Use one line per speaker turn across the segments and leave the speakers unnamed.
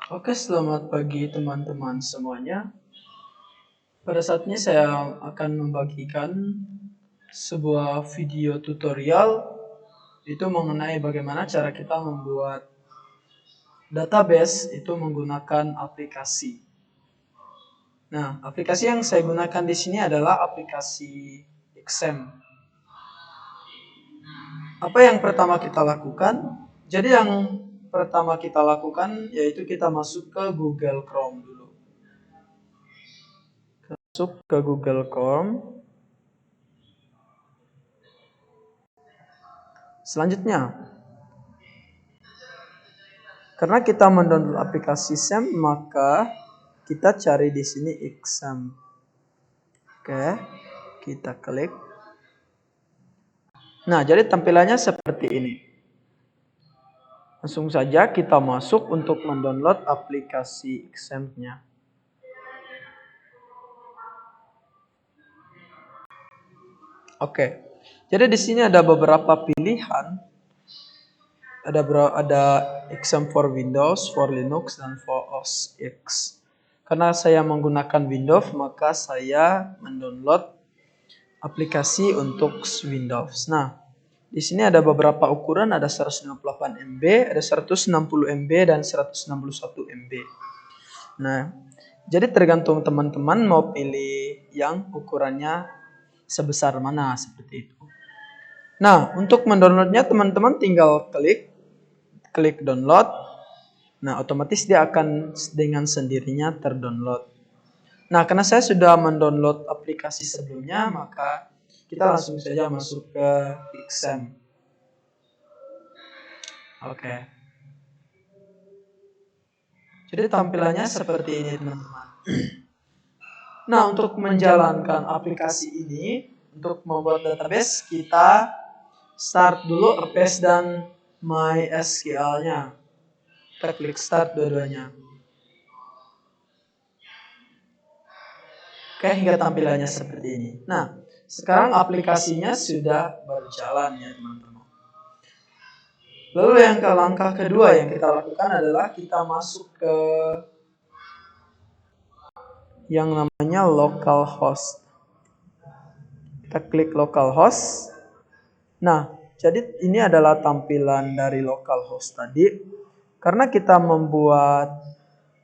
Oke, selamat pagi teman-teman semuanya. Pada saat ini saya akan membagikan sebuah video tutorial itu mengenai bagaimana cara kita membuat database itu menggunakan aplikasi. Nah, aplikasi yang saya gunakan di sini adalah aplikasi XM. Apa yang pertama kita lakukan? Jadi yang pertama kita lakukan yaitu kita masuk ke Google Chrome dulu. Masuk ke Google Chrome. Selanjutnya, karena kita mendownload aplikasi SAM, maka kita cari di sini XAMPP. Oke, kita klik. Nah, jadi tampilannya seperti ini. Langsung saja kita masuk untuk mendownload aplikasi XAMPP-nya. Oke, jadi di sini ada beberapa pilihan. Ada XAMPP for Windows, for Linux, dan for OS X. Karena saya menggunakan Windows, maka saya mendownload aplikasi untuk Windows. Nah, di sini ada beberapa ukuran, ada 128 MB, ada 160 MB, dan 161 MB. Nah, jadi tergantung teman-teman mau pilih yang ukurannya sebesar mana, seperti itu. Nah, untuk mendownloadnya teman-teman tinggal klik download. Nah, otomatis dia akan dengan sendirinya terdownload. Nah, karena saya sudah mendownload aplikasi sebelumnya, maka kita langsung saja masuk ke XAMPP. Oke. Jadi tampilannya seperti ini, teman-teman. Nah, untuk menjalankan aplikasi ini, untuk membuat database, kita start dulu Apache dan MySQL-nya. Kita klik start dua-duanya. Oke, hingga tampilannya seperti ini. Nah, sekarang aplikasinya sudah berjalan ya, teman-teman. Lalu yang ke langkah kedua yang kita lakukan adalah kita masuk ke yang namanya localhost. Kita klik localhost. Nah, jadi ini adalah tampilan dari localhost tadi. Karena kita membuat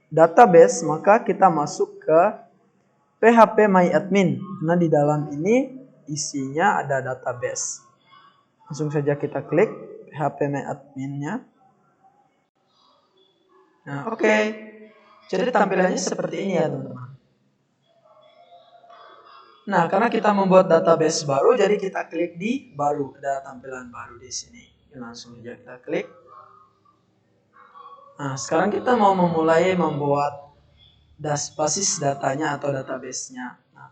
database, maka kita masuk ke phpMyAdmin. Karena di dalam ini isinya ada database. Langsung saja kita klik phpMyAdmin-nya. Nah, oke. Jadi tampilannya seperti ini ya, teman-teman. Nah, karena kita membuat database baru, jadi kita klik di baru. Ada tampilan baru di sini. Langsung saja kita klik. Nah, sekarang kita mau memulai membuat basis datanya atau database-nya. Nah,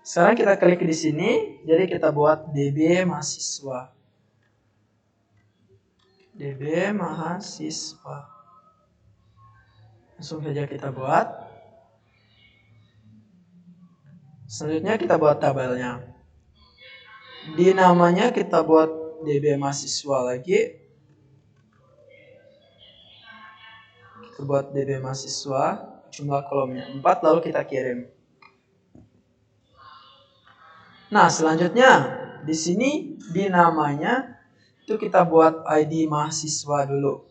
sekarang kita klik di sini, jadi kita buat DB mahasiswa. DB mahasiswa. Langsung saja kita buat. Selanjutnya kita buat tabelnya. Di namanya kita buat DB mahasiswa lagi. Kita buat DB mahasiswa, jumlah kolomnya 4, lalu kita kirim. Nah, selanjutnya di sini di namanya itu kita buat ID mahasiswa dulu.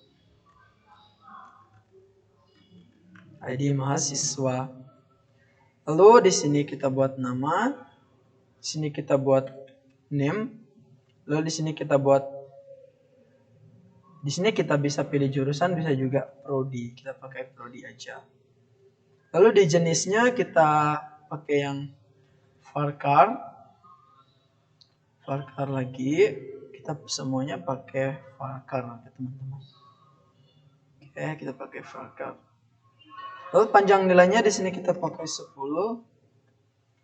ID mahasiswa. Lalu di sini kita buat nama, di sini kita buat name, lalu di sini kita buat, di sini kita bisa pilih jurusan, bisa juga prodi, kita pakai prodi aja. Lalu di jenisnya kita pakai yang varchar lagi, kita semuanya pakai varchar, teman-teman. Oke, kita pakai varchar. Lalu panjang nilainya di sini kita pakai 10.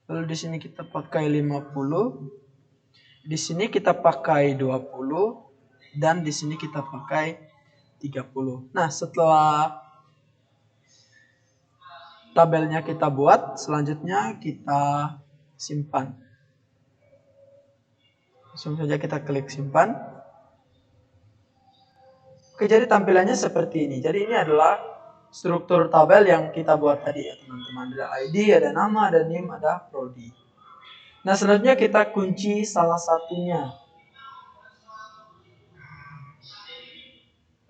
Lalu di sini kita pakai 50. Di sini kita pakai 20 dan di sini kita pakai 30. Nah, setelah tabelnya kita buat, selanjutnya kita simpan. Langsung saja kita klik simpan. Oke, jadi tampilannya seperti ini. Jadi ini adalah struktur tabel yang kita buat tadi ya teman-teman. Ada ID, ada nama, ada name, ada prodi. Nah, selanjutnya kita kunci salah satunya.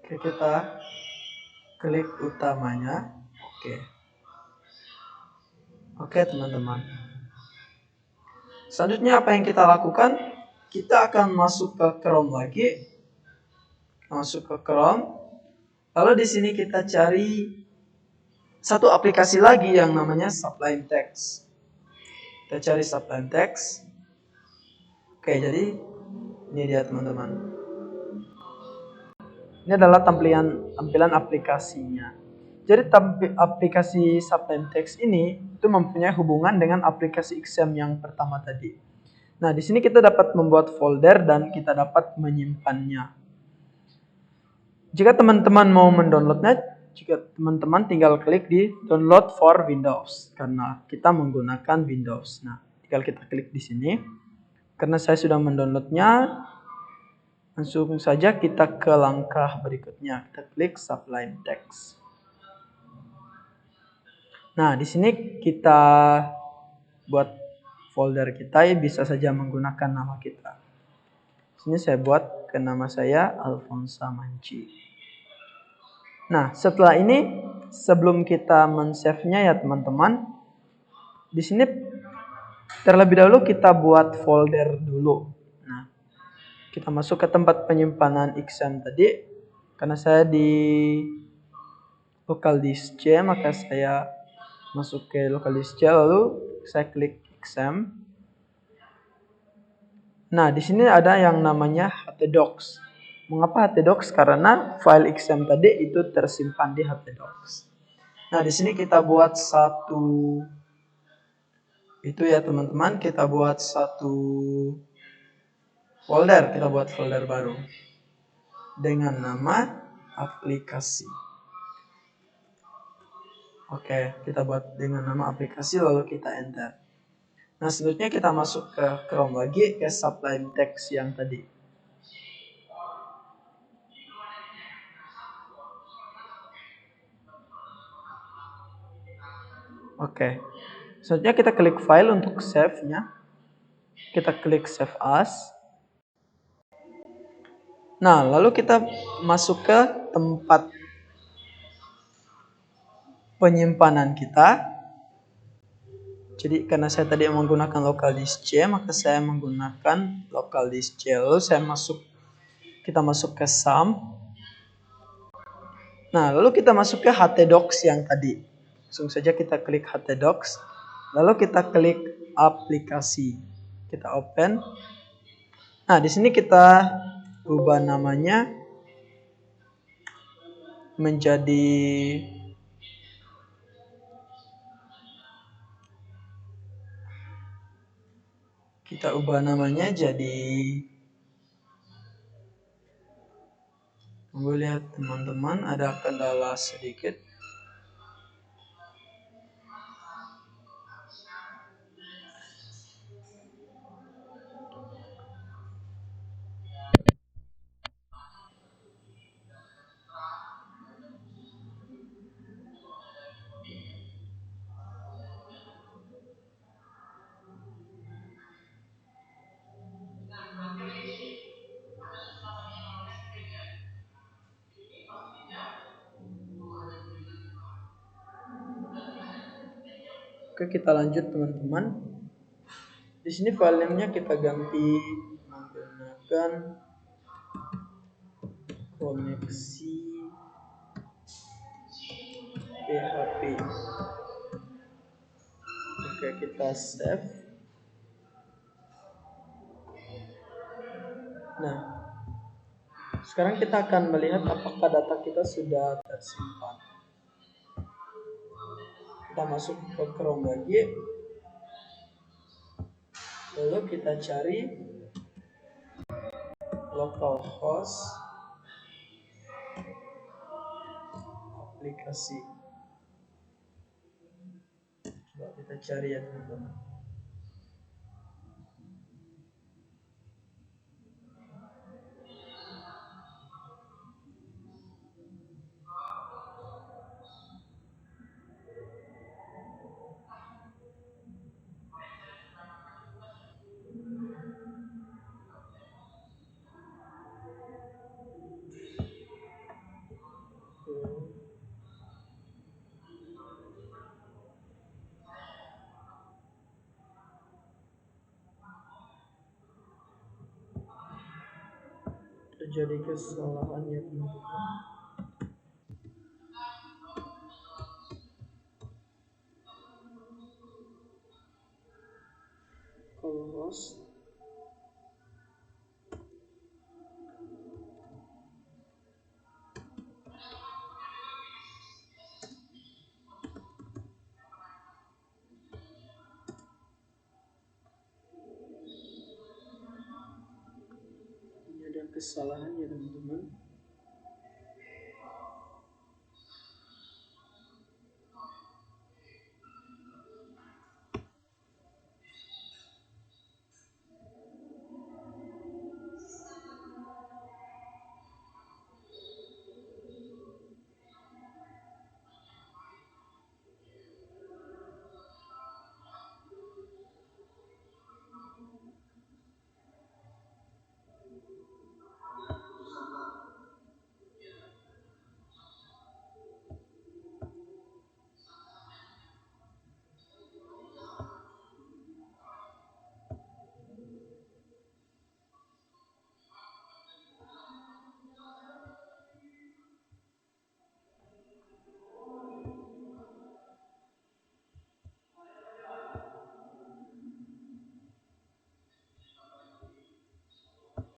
Oke, kita klik utamanya. Oke teman-teman. Selanjutnya apa yang kita lakukan? Kita akan masuk ke Chrome lagi. Masuk ke Chrome. Lalu di sini kita cari satu aplikasi lagi yang namanya Sublime Text. Kita cari Sublime Text. Oke, jadi ini dia teman-teman. Ini adalah tampilan aplikasinya. Jadi aplikasi Sublime Text ini itu mempunyai hubungan dengan aplikasi XAMPP yang pertama tadi. Nah, di sini kita dapat membuat folder dan kita dapat menyimpannya. Jika teman-teman mau mendownloadnya, teman-teman tinggal klik di download for Windows karena kita menggunakan Windows. Nah, tinggal kita klik di sini. Karena saya sudah mendownloadnya, langsung saja kita ke langkah berikutnya. Kita klik Sublime Text. Nah, di sini kita buat folder kita, bisa saja menggunakan nama kita. Di sini saya buat ke nama saya Alfonsa Manci. Nah, setelah ini sebelum kita men-save-nya ya teman-teman, di sini terlebih dahulu kita buat folder dulu. Nah, kita masuk ke tempat penyimpanan XAMPP tadi. Karena saya di local disk C, maka saya masuk ke local disk C lalu saya klik XAMPP. Nah, di sini ada yang namanya htdocs. Mengapa htdocs? Karena file XAMPP tadi itu tersimpan di htdocs. Nah, di sini kita buat satu itu ya teman-teman, kita buat satu folder, kita buat folder baru dengan nama aplikasi. Oke, kita buat dengan nama aplikasi lalu kita enter. Nah, selanjutnya kita masuk ke Chrome lagi, ke Sublime Text yang tadi. Oke. Selanjutnya kita klik file untuk save-nya. Kita klik save as. Nah, lalu kita masuk ke tempat penyimpanan kita. Jadi karena saya tadi menggunakan local disk C, maka saya menggunakan local disk C. Lalu kita masuk ke SAM. Nah, lalu kita masuk ke htdocs yang tadi. Langsung saja kita klik htdocs. Lalu kita klik aplikasi. Kita open. Nah, di sini kita ubah namanya menjadi tunggu, lihat teman-teman, ada kendala sedikit. Oke, kita lanjut teman-teman. Di sini file name-nya kita ganti menggunakan koneksi PHP. Oke, kita save. Nah, sekarang kita akan melihat apakah data kita sudah tersimpan. Kita masuk ke Chrome lagi. Lalu kita cari localhost aplikasi. Coba kita cari ya teman-teman. terjadi kesalahan ya teman-teman. Close. Ini ada kesalahan ya teman-teman.